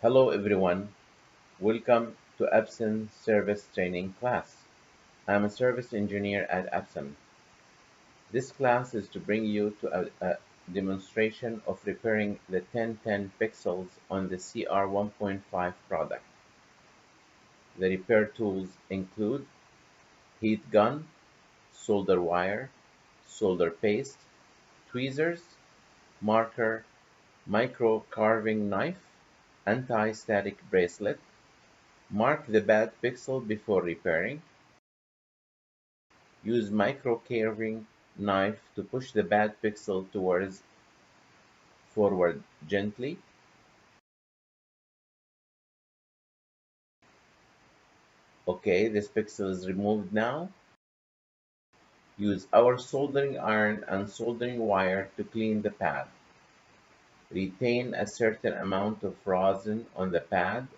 Hello everyone, welcome to Absen service training class. I'm a service engineer at Absen. This class is to bring you to a demonstration of repairing the 1010 pixels on the CR 1.5 product. The repair tools include heat gun, solder wire, solder paste, tweezers, marker, micro carving knife, anti-static bracelet. Mark the bad pixel before repairing. Use micro carving knife to push the bad pixel towards forward gently. Okay, this pixel is removed now. Use our soldering iron and soldering wire to clean the pad. Retain a certain amount of rosin on the pad.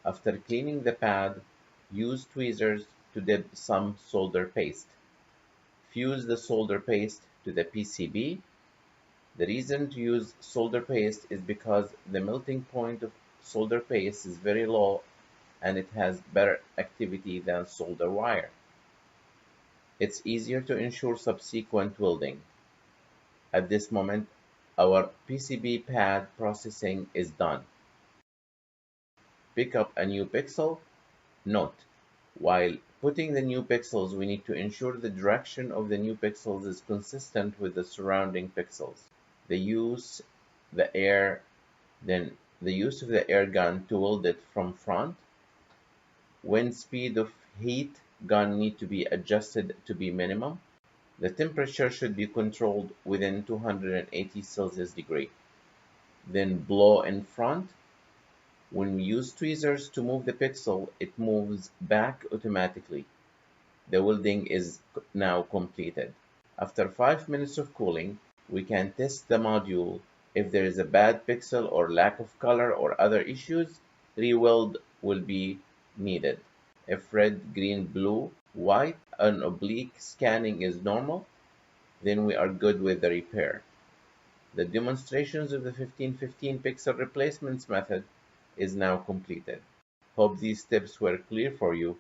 After cleaning the pad, use tweezers to dip some solder paste. Fuse the solder paste to the PCB. The reason to use solder paste is because the melting point of solder paste is very low and it has better activity than solder wire. It's easier to ensure subsequent welding. At this moment, our PCB pad processing is done. Pick up a new pixel. Note, while putting the new pixels, we need to ensure the direction of the new pixels is consistent with the surrounding pixels. The use of the air gun to weld it from front. When speed of heat gun need to be adjusted to be minimum. The temperature should be controlled within 280 Celsius degree. Then blow in front. When we use tweezers to move the pixel, it moves back automatically. The welding is now completed. After 5 minutes of cooling, we can test the module. If there is a bad pixel or lack of color or other issues, re-weld will be needed. If red, green, blue, white, and oblique scanning is normal, then we are good with the repair. The demonstrations of the 1515 pixel replacements method is now completed. Hope these tips were clear for you.